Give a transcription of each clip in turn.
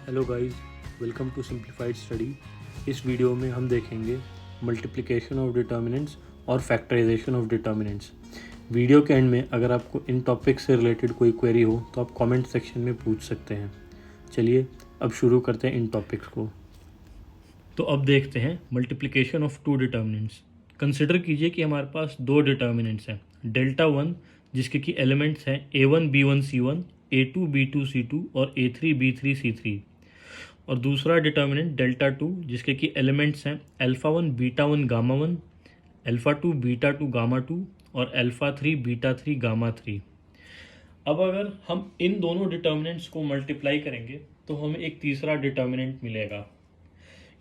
Hello guys, welcome to simplified study. इस video में हम देखेंगे मल्टीप्लिकेशन ऑफ डिटर्मिनेंट्स और फैक्टराइजेशन ऑफ डिटर्मिनेंट्स। वीडियो के एंड में अगर आपको इन टॉपिक से रिलेटेड कोई क्वेरी हो तो आप कमेंट सेक्शन में पूछ सकते हैं। चलिए अब शुरू करते हैं इन टॉपिक्स को। तो अब देखते हैं multiplication of two determinants. Consider कीजिए कि हमारे पास दो डिटर्मिनेंट्स हैं, डेल्टा वन जिसके कि एलिमेंट्स हैं A1 B1 C1, A2 B2 C2 और A3 B3 C3, और दूसरा डिटर्मिनेंट डेल्टा टू जिसके कि एलिमेंट्स हैं alpha one beta one gamma one, alpha two beta two gamma two और alpha three beta three gamma three. अब अगर हम इन दोनों डिटर्मिनेंट्स को मल्टीप्लाई करेंगे तो हमें एक तीसरा डिटर्मिनेंट मिलेगा।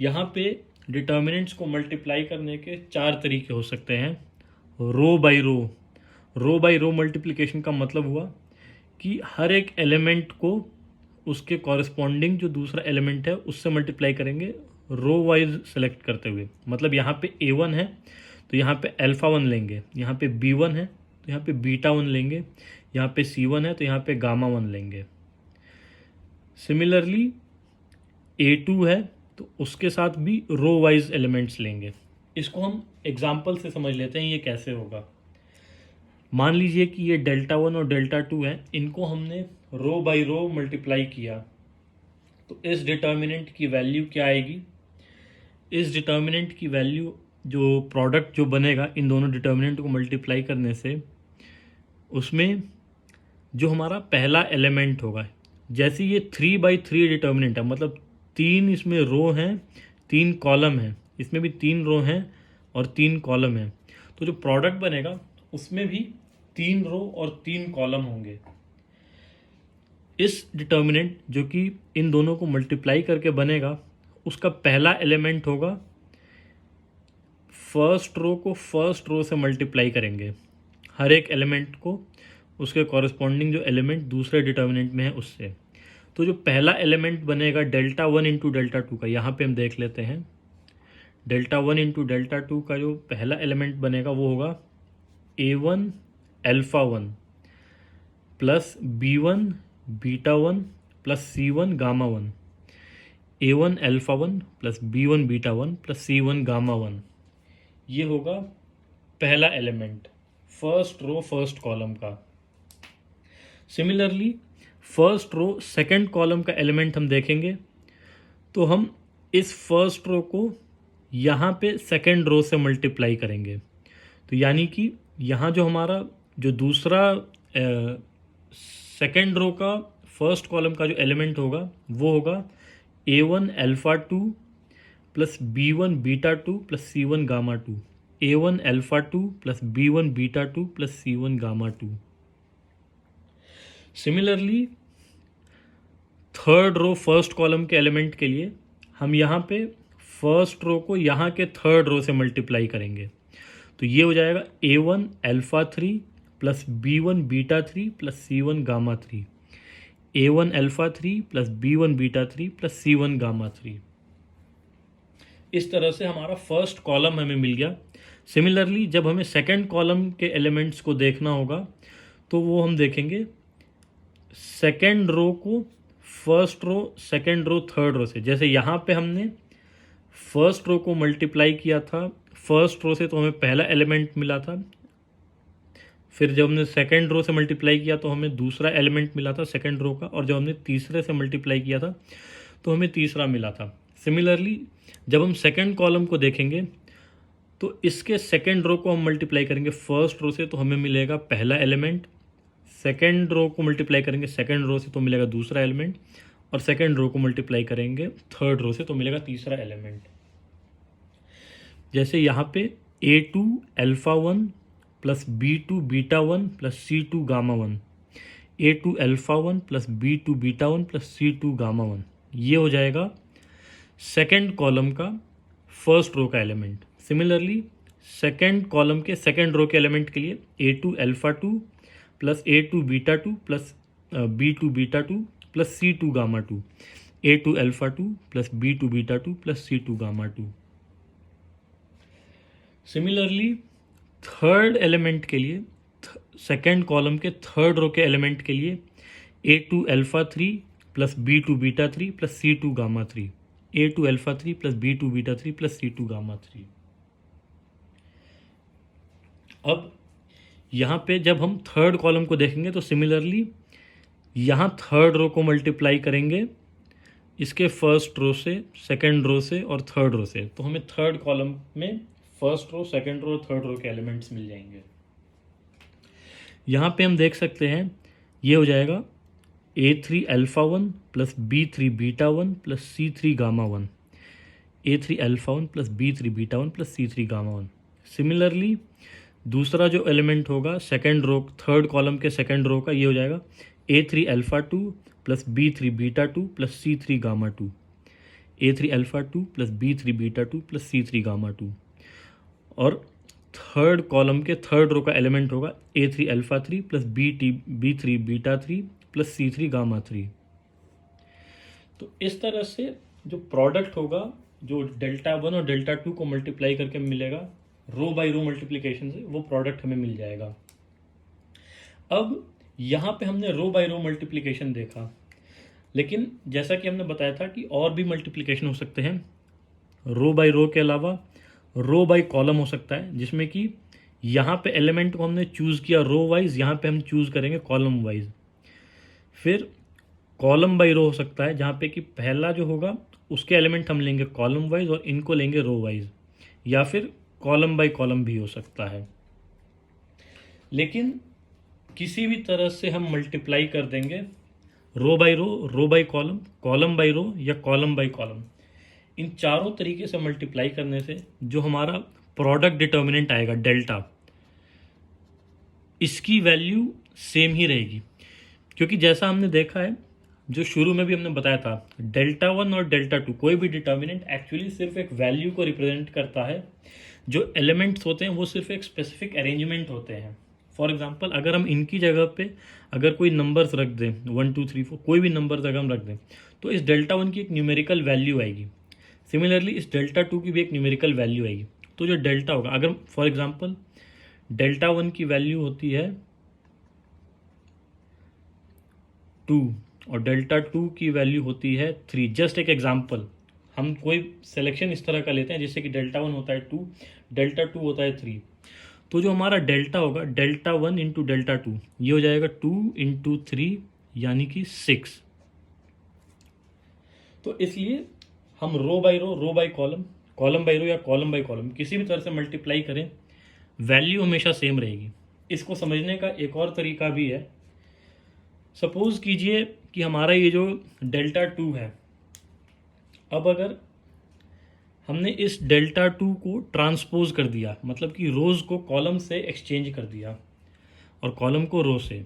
यहाँ पे डिटर्मिनेंट्स को मल्टीप्लाई करने के चार तरीके हो सकते हैं। रो बाई रो मल्टीप्लिकेशन का मतलब हुआ कि हर एक एलिमेंट को उसके कॉरस्पॉन्डिंग जो दूसरा एलिमेंट है उससे मल्टीप्लाई करेंगे रो वाइज सेलेक्ट करते हुए। मतलब यहाँ पे A1 है तो यहाँ पे अल्फ़ा वन लेंगे, यहाँ पे B1 है तो यहाँ पे बीटा वन लेंगे, यहाँ पे C1 है तो यहाँ पे गामा वन लेंगे। सिमिलरली A2 है तो उसके साथ भी रो वाइज एलिमेंट्स लेंगे। इसको हम एग्जाम्पल से समझ लेते हैं ये कैसे होगा। मान लीजिए कि ये डेल्टा वन और डेल्टा टू है, इनको हमने रो बाई रो मल्टीप्लाई किया तो इस डिटर्मिनेंट की वैल्यू क्या आएगी। इस डिटर्मिनेंट की वैल्यू जो प्रोडक्ट जो बनेगा इन दोनों डिटर्मिनेंट को मल्टीप्लाई करने से, उसमें जो हमारा पहला एलिमेंट होगा, जैसे ये 3/3 डिटर्मिनेंट है, मतलब तीन इसमें रो हैं, तीन कॉलम हैं, इसमें भी तीन रो हैं और तीन कॉलम हैं, तो जो प्रोडक्ट बनेगा उसमें भी तीन रो और तीन कॉलम होंगे। इस डिटर्मिनेंट जो कि इन दोनों को मल्टीप्लाई करके बनेगा, उसका पहला एलिमेंट होगा, फर्स्ट रो को फर्स्ट रो से मल्टीप्लाई करेंगे, हर एक एलिमेंट को उसके कॉरस्पॉन्डिंग जो एलिमेंट दूसरे डिटर्मिनेंट में है उससे। तो जो पहला एलिमेंट बनेगा delta one into delta two का, यहाँ पे हम देख लेते हैं। Delta one into delta two का जो पहला एलिमेंट बनेगा वो होगा A1 alpha one plus B1 beta one plus C1 gamma one, A1 alpha one plus B1 beta one plus C1 gamma one. ये होगा पहला element first row first column का। Similarly first row second column का element हम देखेंगे तो हम इस फर्स्ट रो को यहाँ पे सेकंड रो से मल्टीप्लाई करेंगे। तो यानी कि यहाँ जो हमारा जो दूसरा सेकंड रो का फर्स्ट कॉलम का जो एलिमेंट होगा वो होगा A1 alpha two plus B1 beta two plus C1 gamma two, A1 alpha two plus B1 beta two plus C1 gamma two. Similarly third row first column के element के लिए हम यहाँ पे फर्स्ट रो को यहाँ के थर्ड रो से मल्टीप्लाई करेंगे, तो ये हो जाएगा A1 alpha three plus B1 beta three plus C1 gamma three, A1 alpha three plus B1 beta three plus C1 gamma three. इस तरह से हमारा फर्स्ट कॉलम हमें मिल गया। सिमिलरली जब हमें सेकंड कॉलम के एलिमेंट्स को देखना होगा तो वो हम देखेंगे सेकंड रो को first row second row third row से। जैसे यहाँ पे हमने फर्स्ट रो को मल्टीप्लाई किया था फर्स्ट रो से तो हमें पहला एलिमेंट मिला था, फिर जब हमने सेकंड रो से मल्टीप्लाई किया तो हमें दूसरा एलिमेंट मिला था सेकंड रो का, और जब हमने तीसरे से मल्टीप्लाई किया था तो हमें तीसरा मिला था। सिमिलरली जब हम सेकंड कॉलम को देखेंगे तो इसके सेकंड रो को हम मल्टीप्लाई करेंगे फर्स्ट रो से तो हमें मिलेगा पहला एलिमेंट, सेकंड रो को मल्टीप्लाई करेंगे सेकंड रो से तो मिलेगा दूसरा एलिमेंट, और सेकंड रो को मल्टीप्लाई करेंगे थर्ड रो से तो मिलेगा तीसरा एलिमेंट। जैसे यहाँ पे A2 alpha one plus B2 beta one plus C2 gamma one, A2 alpha one plus B2 beta one plus C2 gamma one, ये हो जाएगा सेकंड कॉलम का फर्स्ट रो का एलिमेंट। सिमिलरली सेकंड कॉलम के second row के element के लिए A2 alpha two plus A2 beta two plus B2 beta two plus C2 gamma two, A2 alpha two plus B2 beta two plus C2 gamma two. Similarly third element के लिए second column के third row के element के लिए A2 alpha three plus B2 beta 3 plus C2 gamma 3, A2 alpha 3 plus B2 beta 3 plus C2 gamma 3। अब यहाँ पे जब हम थर्ड कॉलम को देखेंगे तो सिमिलरली यहाँ थर्ड रो को मल्टीप्लाई करेंगे इसके फर्स्ट रो से, सेकंड रो से और थर्ड रो से, तो हमें थर्ड कॉलम में first row, second row, third row के एलिमेंट्स मिल जाएंगे। यहाँ पे हम देख सकते हैं ये हो जाएगा A3 alpha 1 plus B3 beta 1 plus C3 gamma 1, A3 alpha 1 plus B3 beta 1 plus C3 gamma 1। Similarly दूसरा जो एलिमेंट होगा सेकंड रो, थर्ड कॉलम के सेकंड रो का, ये हो जाएगा A3 alpha 2 plus B3 beta 2 plus C3 gamma 2, A3 alpha 2 plus B3 beta 2 plus C3 gamma 2। और third column के थर्ड रो का एलिमेंट होगा A3 alpha 3 plus B3 beta 3 plus C3 gamma 3। तो इस तरह से जो प्रोडक्ट होगा, जो डेल्टा 1 और डेल्टा 2 को मल्टीप्लाई करके मिलेगा रो बाय रो मल्टीप्लिकेशन से, वो प्रोडक्ट हमें मिल जाएगा। अब यहाँ पे हमने रो बाय रो मल्टीप्लिकेशन देखा, लेकिन जैसा कि हमने बताया था कि और भी मल्टीप्लिकेशन हो सकते हैं रो बाय रो के अलावा। रो बाय कॉलम हो सकता है, जिसमें कि यहाँ पे एलिमेंट को हमने चूज़ किया रो वाइज, यहाँ पे हम चूज़ करेंगे कॉलम वाइज। फिर कॉलम बाय रो हो सकता है, जहाँ पे कि पहला जो होगा उसके एलिमेंट हम लेंगे कॉलम वाइज और इनको लेंगे रो वाइज, या फिर कॉलम बाय कॉलम भी हो सकता है। लेकिन किसी भी तरह से हम मल्टीप्लाई कर देंगे रो बाय कॉलम, कॉलम बाय रो या कॉलम बाय कॉलम। इन चारों तरीके से मल्टीप्लाई करने से जो हमारा प्रोडक्ट डिटर्मिनेंट आएगा डेल्टा, इसकी वैल्यू सेम ही रहेगी। क्योंकि जैसा हमने देखा है, जो शुरू में भी हमने बताया था, डेल्टा 1 और डेल्टा 2 कोई भी डिटर्मिनेंट एक्चुअली सिर्फ एक वैल्यू को रिप्रेजेंट करता है। जो एलिमेंट्स होते हैं वो सिर्फ एक स्पेसिफिक अरेंजमेंट होते हैं। फॉर एग्जांपल अगर हम इनकी जगह पे अगर कोई नंबर्स रख दें 1 2 3 4, कोई भी नंबर्स अगर हम रख दें, तो इस डेल्टा 1 की एक न्यूमेरिकल वैल्यू आएगी। सिमिलरली इस डेल्टा 2 की भी एक न्यूमेरिकल वैल्यू आएगी। तो जो डेल्टा होगा, अगर फॉर एग्जांपल डेल्टा 1 की वैल्यू होती है 2 और डेल्टा 2 की वैल्यू होती है 3, जस्ट एक एग्जांपल, हम कोई सिलेक्शन इस तरह का लेते हैं जैसे कि डेल्टा 1 होता है 2, डेल्टा 2 होता है 3। तो जो हमारा डेल्टा होगा डेल्टा 1 इंटू डेल्टा 2, ये हो जाएगा 2 इंटू 3 यानी कि 6। तो इसलिए हम रो बाय कॉलम, कॉलम बाय रो या कॉलम बाय कॉलम किसी भी तरह से मल्टीप्लाई करें, वैल्यू हमेशा सेम रहेगी। इसको समझने का एक और तरीका भी है। सपोज कीजिए कि हमारा ये जो डेल्टा 2 है, अब अगर हमने इस डेल्टा 2 को ट्रांसपोज कर दिया, मतलब कि रोज़ को कॉलम से एक्सचेंज कर दिया और कॉलम को रो से,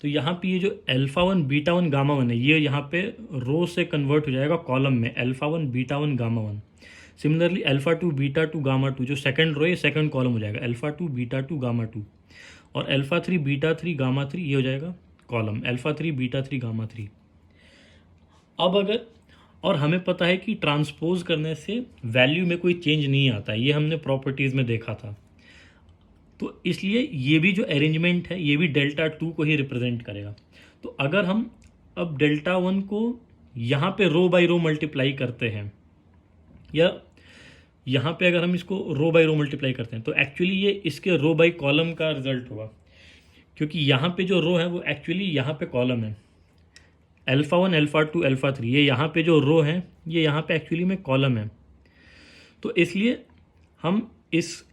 तो यहाँ पे ये जो अल्फा 1 बीटा 1 गामा 1 है, ये यहाँ पे रो से कन्वर्ट हो जाएगा कॉलम में, alpha 1 beta 1 gamma 1। Similarly alpha 2 beta 2 gamma 2 जो सेकंड रो है, सेकंड कॉलम हो जाएगा अल्फा 2 बीटा 2 गामा 2, और अल्फा 3 बीटा 3 गामा 3 ये हो जाएगा कॉलम अल्फा 3 बीटा 3 गामा 3। अब अगर, और हमें पता है कि ट्रांसपोज करने से वैल्यू में कोई चेंज नहीं आता, ये हमने प्रॉपर्टीज़ में देखा था। तो इसलिए ये भी जो अरेंजमेंट है ये भी डेल्टा 2 को ही रिप्रेजेंट करेगा। तो अगर हम अब डेल्टा 1 को यहाँ पे रो बाय रो मल्टीप्लाई करते हैं, या यहाँ पे अगर हम इसको रो बाय रो मल्टीप्लाई करते हैं, तो एक्चुअली ये इसके रो बाय कॉलम का रिजल्ट होगा, क्योंकि यहाँ पे जो रो है वो एक्चुअली यहाँ पे कॉलम है। अल्फा 1 अल्फा 2 अल्फा 3, ये यहाँ पे जो रो है ये यहाँ पे एक्चुअली में कॉलम है। तो इसलिए हम इस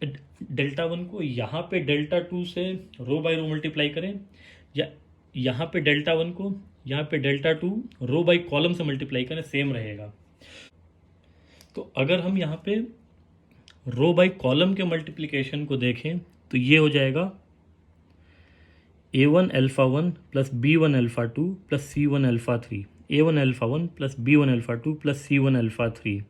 डेल्टा 1 को यहाँ पे डेल्टा 2 से रो बाय रो मल्टीप्लाई करें, या यहाँ पे डेल्टा 1 को यहाँ पे डेल्टा 2 रो बाय कॉलम से मल्टीप्लाई करें, सेम रहेगा। तो अगर हम यहाँ पे रो बाय कॉलम के मल्टीप्लिकेशन को देखें तो ये हो जाएगा A1 alpha 1 plus B1 alpha 2 plus C1 alpha 3, A1 alpha 1 plus B1 alpha 2 plus C1 alpha 3।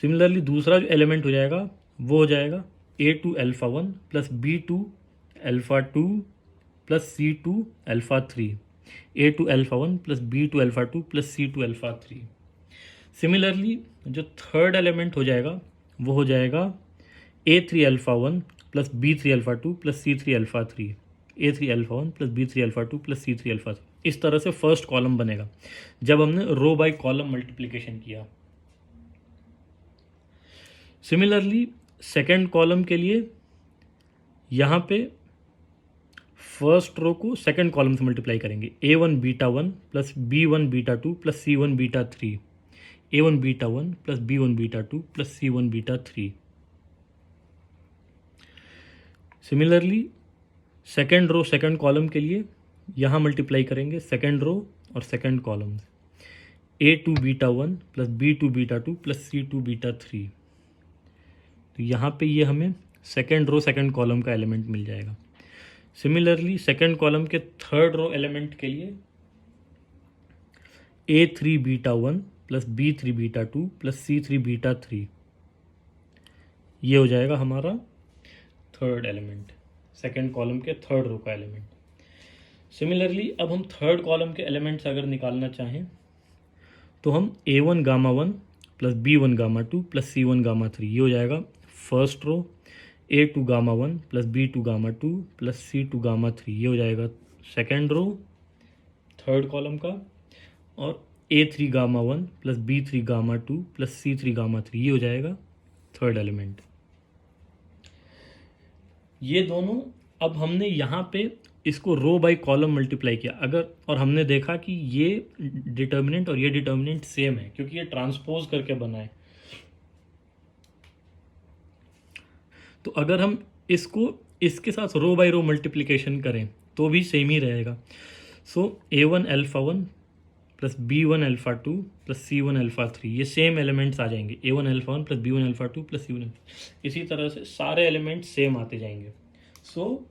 Similarly दूसरा जो एलिमेंट हो जाएगा वो हो जाएगा A2 alpha 1 plus B2 alpha 2 plus C2 alpha 3, A2 alpha 1 plus B2 alpha 2 plus C2 alpha 3। Similarly जो third element हो जाएगा वो हो जाएगा A3 alpha 1 plus B3 alpha 2 plus C3 alpha 3, A3 alpha 1 plus B3 alpha 2 plus C3 alpha 3। इस तरह से first column बनेगा जब हमने रो बाय कॉलम मल्टीप्लिकेशन किया। सिमिलरली सेकेंड कॉलम के लिए यहाँ पे फर्स्ट रो को सेकेंड कॉलम से मल्टीप्लाई करेंगे, A1 beta 1 plus B1 beta 2 plus C1 beta 3, A1 beta 1 plus B1 beta 2 plus C1 beta 3। Similarly second row second column के लिए यहाँ मल्टीप्लाई करेंगे सेकेंड रो और second column, A2 beta 1 plus B2 beta 2 plus C2 beta 3। तो यहाँ पे ये हमें सेकेंड रो सेकेंड कॉलम का एलिमेंट मिल जाएगा। सिमिलरली सेकेंड कॉलम के थर्ड रो एलिमेंट के लिए A3 beta 1 plus B3 beta 2 plus C3 beta 3, ये हो जाएगा हमारा थर्ड एलिमेंट, सेकेंड कॉलम के थर्ड रो का एलिमेंट। सिमिलरली अब हम थर्ड कॉलम के एलिमेंट्स अगर निकालना चाहें तो हम A1 gamma 1 plus B1 gamma 2 plus C1 gamma 3, ये हो जाएगा first row. A2 gamma 1 plus B2 gamma 2 plus C2 gamma 3, ये हो जाएगा सेकेंड रो थर्ड कॉलम का। और A3 gamma 1 plus B3 gamma 2 plus C3 gamma 3, ये हो जाएगा थर्ड एलिमेंट। ये दोनों अब हमने यहाँ पे इसको रो बाय कॉलम मल्टीप्लाई किया अगर, और हमने देखा कि ये डिटर्मिनेंट और ये डिटर्मिनेंट सेम है क्योंकि ये ट्रांसपोज करके बना है। तो अगर हम इसको इसके साथ रो बाय रो मल्टीप्लिकेशन करें तो भी सेम ही रहेगा। सो A1 alpha 1 plus B1 alpha 2 plus C1 alpha 3, ये सेम एलिमेंट्स आ जाएंगे, A1 alpha 1 plus B1 alpha 2 plus C1 alpha. इसी तरह से सारे एलिमेंट्स सेम आते जाएंगे। सो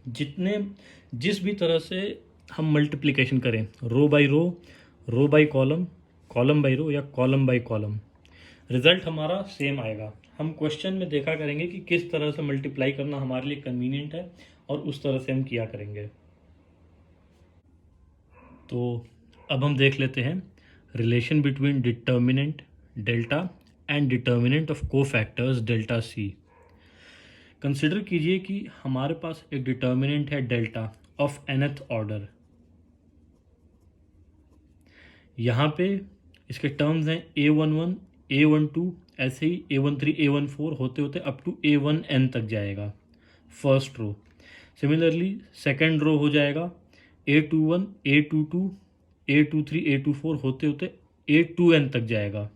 जिस भी तरह से हम मल्टीप्लिकेशन करें, रो बाय कॉलम, कॉलम बाय रो या कॉलम बाय कॉलम, रिजल्ट हमारा सेम आएगा। हम क्वेश्चन में देखा करेंगे कि किस तरह से मल्टीप्लाई करना हमारे लिए कन्वीनियंट है और उस तरह से हम किया करेंगे। तो अब हम देख लेते हैं relation between determinant delta and determinant of cofactors delta C. Consider कीजिए कि हमारे पास एक डिटर्मिनेंट है डेल्टा ऑफ nth ऑर्डर। यहाँ पे इसके टर्म्स हैं A11, A12, ऐसे ही A13, A14 होते होते अप टू A1n तक जाएगा first row. Similarly second row हो जाएगा A21, A22, A23, A24 होते होते A2n तक जाएगा।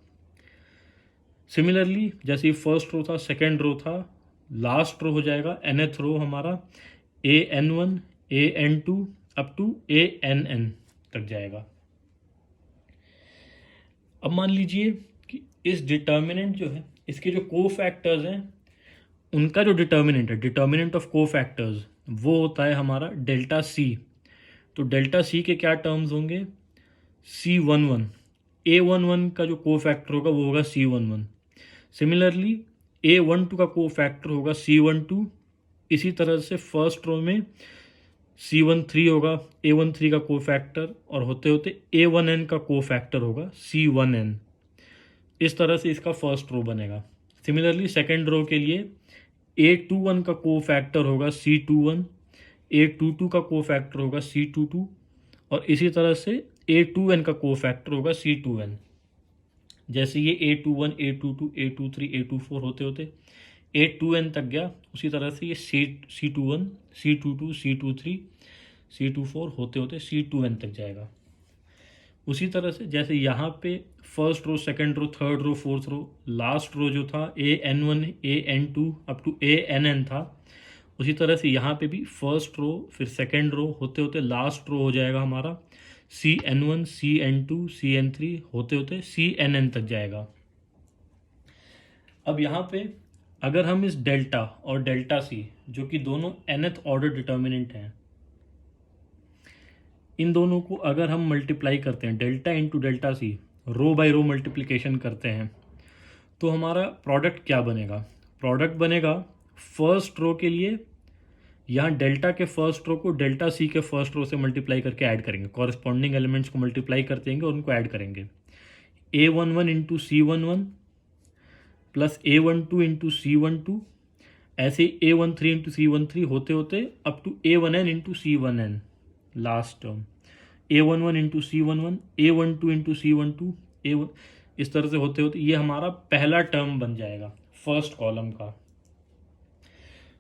सिमिलरली जैसे फर्स्ट रो था सेकेंड रो था, लास्ट रो हो जाएगा nth रो हमारा AN1, AN2 up to ANn तक जाएगा। अब मान लीजिए कि इस डिटर्मिनेंट जो है, इसके जो कोफैक्टर्स हैं उनका जो डिटर्मिनेंट है, डिटर्मिनेंट ऑफ कोफैक्टर्स, वो होता है हमारा डेल्टा सी। तो डेल्टा सी के क्या टर्म्स होंगे, C11, A11 का जो कोफैक्टर होगा वो होगा C11। सिमिलरली A12 का कोफैक्टर होगा C12। इसी तरह से फर्स्ट रो में C13 होगा A13 का कोफैक्टर, और होते होते A1n का कोफैक्टर होगा C1n। इस तरह से इसका फर्स्ट रो बनेगा। सिमिलरली सेकेंड रो के लिए A21 का कोफैक्टर होगा C21, A22 का कोफैक्टर होगा C22, और इसी तरह से A2n का कोफैक्टर होगा C2n। जैसे ये A21, A22, A23, A24 होते होते A2n तक गया, उसी तरह से ये C21, C22, C23, C24 होते होते C2n तक जाएगा। उसी तरह से जैसे यहाँ पे first row, second row, third row, fourth row, last row जो था AN1, AN2 up to ANn था, उसी तरह से यहाँ पे भी फर्स्ट रो फिर सेकंड रो होते होते लास्ट रो हो जाएगा हमारा CN1, CN2, CN3 होते होते CNn तक जाएगा। अब यहाँ पे अगर हम इस डेल्टा और डेल्टा सी, जो कि दोनों nth ऑर्डर डिटर्मिनेंट हैं, इन दोनों को अगर हम मल्टीप्लाई करते हैं, डेल्टा इंटू डेल्टा सी, रो बाय रो मल्टीप्लिकेशन करते हैं, तो हमारा प्रोडक्ट क्या बनेगा, प्रोडक्ट बनेगा फर्स्ट रो के लिए यहाँ डेल्टा के फर्स्ट रो को डेल्टा सी के फर्स्ट रो से मल्टीप्लाई करके ऐड करेंगे, कॉरेस्पॉन्डिंग एलिमेंट्स को मल्टीप्लाई करते हैं और उनको ऐड करेंगे। A11 into C11 plus A12 into C12, ऐसे A13 इंटू C13 होते होते up to A1n into C1n last term. A11 into C11, A12 into C12, A1, इस तरह से होते होते ये हमारा पहला टर्म बन जाएगा फर्स्ट कॉलम का।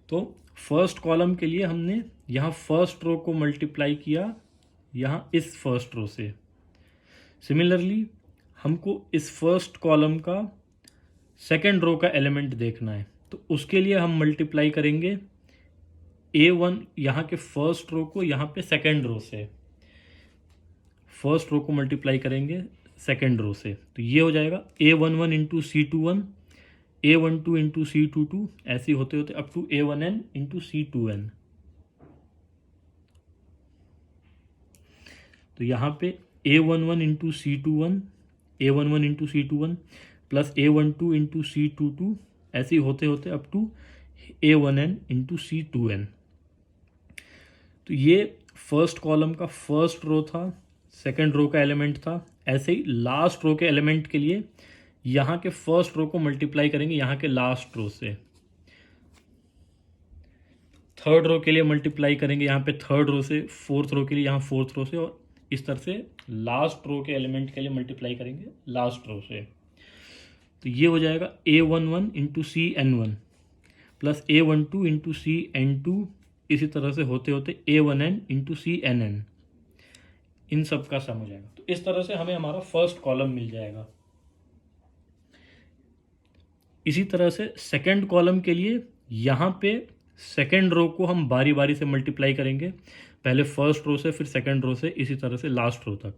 तो फर्स्ट कॉलम के लिए हमने यहाँ फर्स्ट रो को मल्टीप्लाई किया यहाँ इस फर्स्ट रो से। सिमिलरली हमको इस फर्स्ट कॉलम का सेकेंड रो का एलिमेंट देखना है, तो उसके लिए हम मल्टीप्लाई करेंगे A1 यहाँ के फर्स्ट रो को यहाँ पे सेकेंड रो से, फर्स्ट रो को मल्टीप्लाई करेंगे सेकेंड रो से, तो ये हो जाएगा A11 into C21, A12 into C22, ऐसे होते होते up to A1n into C2n। तो यहाँ पे A11 into C21, A11 into C21 plus A12 into C22, ऐसे होते होते up to A1n into C2n। तो ये फर्स्ट कॉलम का फर्स्ट रो था, सेकंड रो का एलिमेंट था। ऐसे ही लास्ट रो के एलिमेंट के लिए यहाँ के फर्स्ट रो को मल्टीप्लाई करेंगे यहाँ के लास्ट रो से, थर्ड रो के लिए मल्टीप्लाई करेंगे यहाँ पे थर्ड रो से, फोर्थ रो के लिए यहाँ फोर्थ रो से, और इस तरह से लास्ट रो के एलिमेंट के लिए मल्टीप्लाई करेंगे लास्ट रो से। तो ये हो जाएगा A11 into C n1 plus A12 into C n2, इसी तरह से होते होते A1n इंटू CNn, इन सब का सम हो जाएगा। तो इस तरह से हमें हमारा फर्स्ट कॉलम मिल जाएगा। इसी तरह से सेकंड कॉलम के लिए यहाँ पे सेकंड रो को हम बारी बारी से मल्टीप्लाई करेंगे, पहले फर्स्ट रो से, फिर सेकंड रो से, इसी तरह से लास्ट रो तक।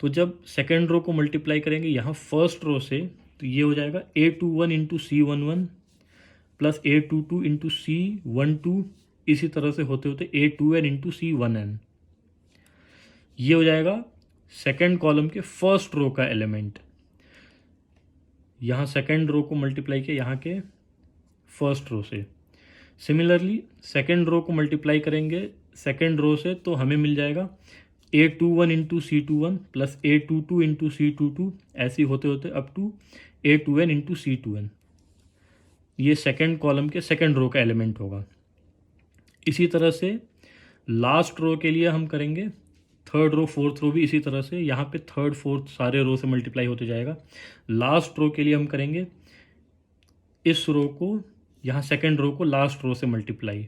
तो जब सेकंड रो को मल्टीप्लाई करेंगे यहाँ फर्स्ट रो से, तो ये हो जाएगा A21 into C11 plus A22 into C12, इसी तरह से होते होते A2n इंटू C1n। ये हो जाएगा सेकंड कॉलम के फर्स्ट रो का एलिमेंट। यहाँ सेकंड रो को मल्टीप्लाई किया यहाँ के फर्स्ट रो से। सिमिलरली सेकंड रो को मल्टीप्लाई करेंगे सेकंड रो से, तो हमें मिल जाएगा A21 into C21 plus A22 into C22, ऐसे होते होते up to A2n into C2n। ये सेकंड कॉलम के सेकंड रो का एलिमेंट होगा। इसी तरह से लास्ट रो के लिए हम करेंगे थर्ड रो फोर्थ रो भी इसी तरह से, यहाँ पे थर्ड फोर्थ सारे रो से मल्टीप्लाई होते जाएगा। लास्ट रो के लिए हम करेंगे इस रो को, यहाँ सेकंड रो को लास्ट रो से मल्टीप्लाई,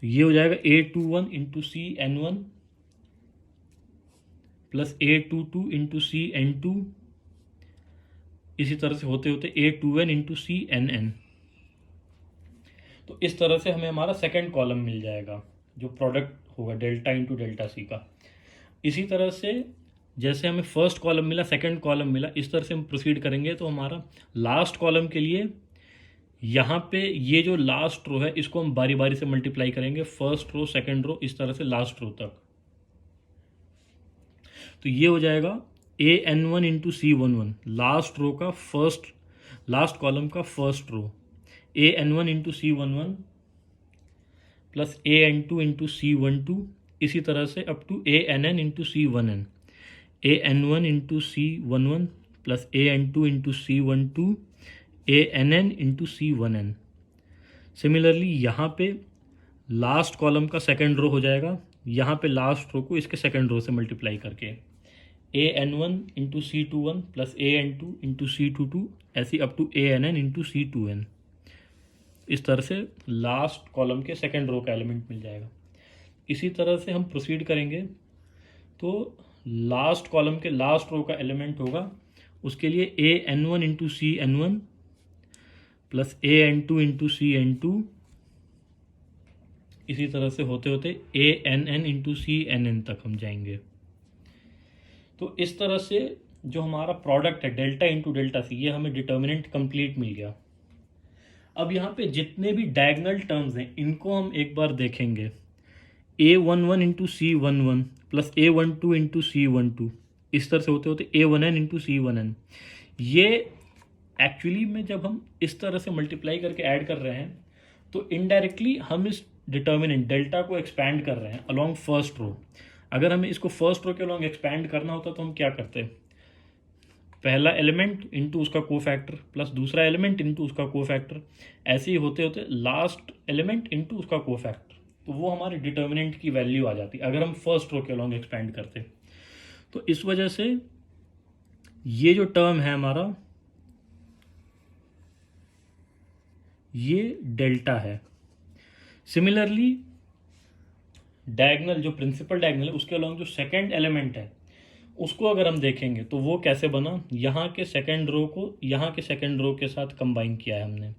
तो ये हो जाएगा A21 into CN1 plus A22 into CN2, इसी तरह से होते होते A2n इंटू CNn। तो इस तरह से हमें हमारा सेकंड कॉलम मिल जाएगा जो प्रोडक्ट होगा डेल्टा इंटू डेल्टा सी का। इसी तरह से जैसे हमें फर्स्ट कॉलम मिला, सेकंड कॉलम मिला, इस तरह से हम प्रोसीड करेंगे। तो हमारा लास्ट कॉलम के लिए यहाँ पे ये जो लास्ट रो है इसको हम बारी बारी से मल्टीप्लाई करेंगे, फर्स्ट रो सेकंड रो इस तरह से लास्ट रो तक। तो ये हो जाएगा AN1 into C11, last row का फर्स्ट, लास्ट कॉलम का first row, AN1 into C11 plus AN2 into C12, इसी तरह से up to ANn into C1n, AN1 into C11 plus AN2 into C12, ANn into C1n। Similarly यहाँ पे last column का second row हो जाएगा, यहाँ पे लास्ट रो को इसके सेकंड रो से मल्टीप्लाई करके AN1 into C21 plus AN2 into C22, ऐसी up to ANn into C2n। इस तरह से लास्ट कॉलम के सेकंड रो का एलिमेंट मिल जाएगा। इसी तरह से हम प्रोसीड करेंगे तो लास्ट कॉलम के लास्ट रो का एलिमेंट होगा, उसके लिए AN1 into CN1 plus AN2 into CN2, इसी तरह से होते होते ANn इंटू CNn तक हम जाएंगे। तो इस तरह से जो हमारा प्रोडक्ट है डेल्टा इंटू डेल्टा सी, ये हमें डिटर्मिनेंट कंप्लीट मिल गया। अब यहाँ पे जितने भी डायगोनल टर्म्स हैं इनको हम एक बार देखेंगे। A11 into C11 plus A12 into C12, इस तरह से होते होते A1n इंटू C1n। ये एक्चुअली में जब हम इस तरह से मल्टीप्लाई करके ऐड कर रहे हैं तो इनडायरेक्टली हम इस डिटर्मिनेंट डेल्टा को एक्सपैंड कर रहे हैं अलॉन्ग फर्स्ट रो। अगर हमें इसको फर्स्ट रो के अलॉन्ग एक्सपैंड करना होता तो हम क्या करते, पहला एलिमेंट इंटू उसका कोफैक्टर प्लस दूसरा एलिमेंट इंटू उसका कोफैक्टर, ऐसे ही होते होते लास्ट एलिमेंट इंटू उसका कोफैक्टर। तो वो हमारे डिटर्मिनेंट की वैल्यू आ जाती अगर हम फर्स्ट रो के अलॉन्ग एक्सपेंड करते। तो इस वजह से ये जो टर्म है हमारा, ये डेल्टा है। सिमिलरली डायगनल, जो प्रिंसिपल डायगनल है उसके अलॉन्ग जो सेकंड एलिमेंट है उसको अगर हम देखेंगे तो वो कैसे बना, यहाँ के सेकंड रो को यहाँ के सेकंड रो के साथ कंबाइन किया है हमने,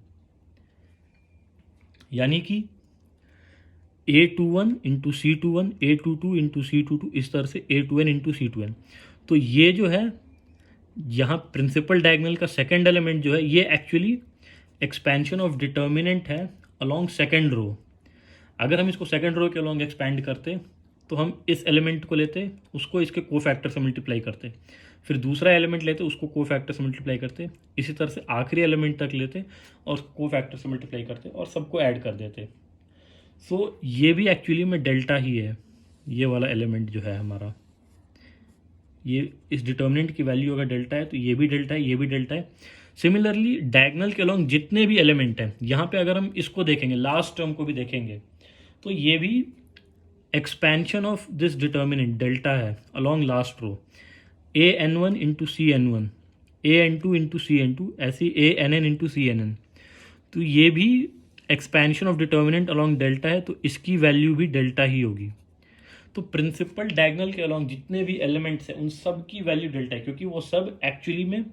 यानी कि A21 into C21, A22 into C22, इस तरह से A2n इंटू C2n। तो ये जो है यहाँ प्रिंसिपल डायगनल का सेकंड एलिमेंट जो है ये एक्चुअली एक्सपेंशन ऑफ डिटर्मिनेंट है अलॉन्ग सेकंड रो। अगर हम इसको सेकंड रो के अलॉन्ग एक्सपेंड करते तो हम इस एलिमेंट को लेते, उसको इसके कोफैक्टर से मल्टीप्लाई करते, फिर दूसरा एलिमेंट लेते उसको कोफैक्टर से मल्टीप्लाई करते, इसी तरह से आखिरी एलिमेंट तक लेते और कोफैक्टर से मल्टीप्लाई करते और सबको ऐड कर देते। सो ये भी एक्चुअली में डेल्टा ही है। ये वाला एलिमेंट जो है हमारा, ये इस डिटर्मिनेंट की वैल्यू अगर डेल्टा है तो ये भी डेल्टा है, ये भी डेल्टा है। सिमिलरली डायगनल के अलॉन्ग जितने भी एलिमेंट हैं, यहाँ पे अगर हम इसको देखेंगे, लास्ट टर्म को भी देखेंगे, तो ये भी expansion of this determinant delta है along last row. an1 into cn1, an2 into cn2, ऐसी ann इंटू cnn। तो ये भी expansion of determinant along delta है, तो इसकी वैल्यू भी डेल्टा ही होगी। तो प्रिंसिपल डायगनल के अलॉन्ग जितने भी एलिमेंट्स हैं उन सब की वैल्यू डेल्टा है, क्योंकि वो सब एक्चुअली में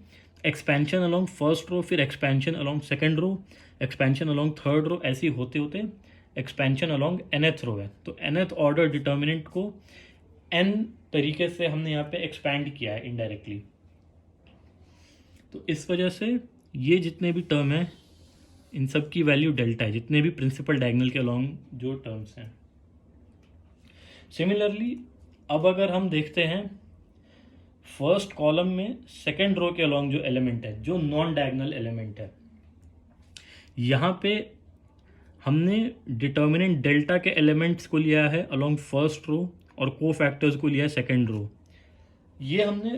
एक्सपेंशन अलॉन्ग फर्स्ट रो, फिर expansion along second row, expansion along third row, ऐसे होते होते एक्सपेंशन अलॉन्ग nth रो है। तो nth ऑर्डर डिटर्मिनेंट को n तरीके से हमने यहाँ पे एक्सपैंड किया है इनडायरेक्टली। तो इस वजह से ये जितने भी टर्म हैं इन सब की वैल्यू डेल्टा है, जितने भी प्रिंसिपल डायगनल के अलॉन्ग जो टर्म्स हैं। सिमिलरली अब अगर हम देखते हैं फर्स्ट कॉलम में सेकेंड रो के अलॉन्ग जो एलिमेंट है, जो नॉन डायगनल एलिमेंट है, यहाँ पे हमने डिटर्मिनेंट डेल्टा के एलिमेंट्स को लिया है अलॉन्ग फर्स्ट रो और को फैक्टर्स को लिया है सेकेंड रो। ये हमने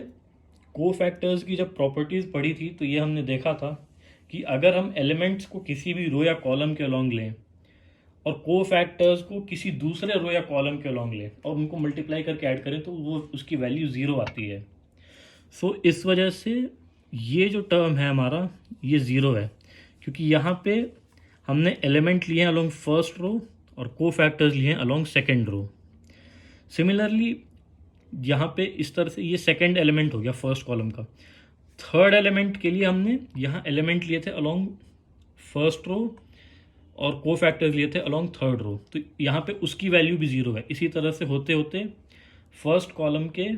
को फैक्टर्स की जब प्रॉपर्टीज़ पढ़ी थी तो ये हमने देखा था कि अगर हम एलिमेंट्स को किसी भी रो या कॉलम के अलॉन्ग लें और को फैक्टर्स को किसी दूसरे रो या कॉलम के अलॉन्ग लें और उनको मल्टीप्लाई करके ऐड करें तो वो उसकी वैल्यू ज़ीरो आती है। सो इस वजह से ये जो टर्म है हमारा ये ज़ीरो है, क्योंकि यहाँ पे हमने एलिमेंट लिए हैं अलॉन्ग फर्स्ट रो और को फैक्टर्स लिए हैं अलॉन्ग सेकेंड रो। सिमिलरली यहाँ पे इस तरह से ये सेकेंड एलिमेंट हो गया फर्स्ट कॉलम का। थर्ड एलिमेंट के लिए हमने यहाँ एलिमेंट लिए थे अलॉन्ग फर्स्ट रो और को फैक्टर्स लिए थे अलॉन्ग थर्ड रो, तो यहाँ पे उसकी वैल्यू भी ज़ीरो है। इसी तरह से होते होते फर्स्ट कॉलम के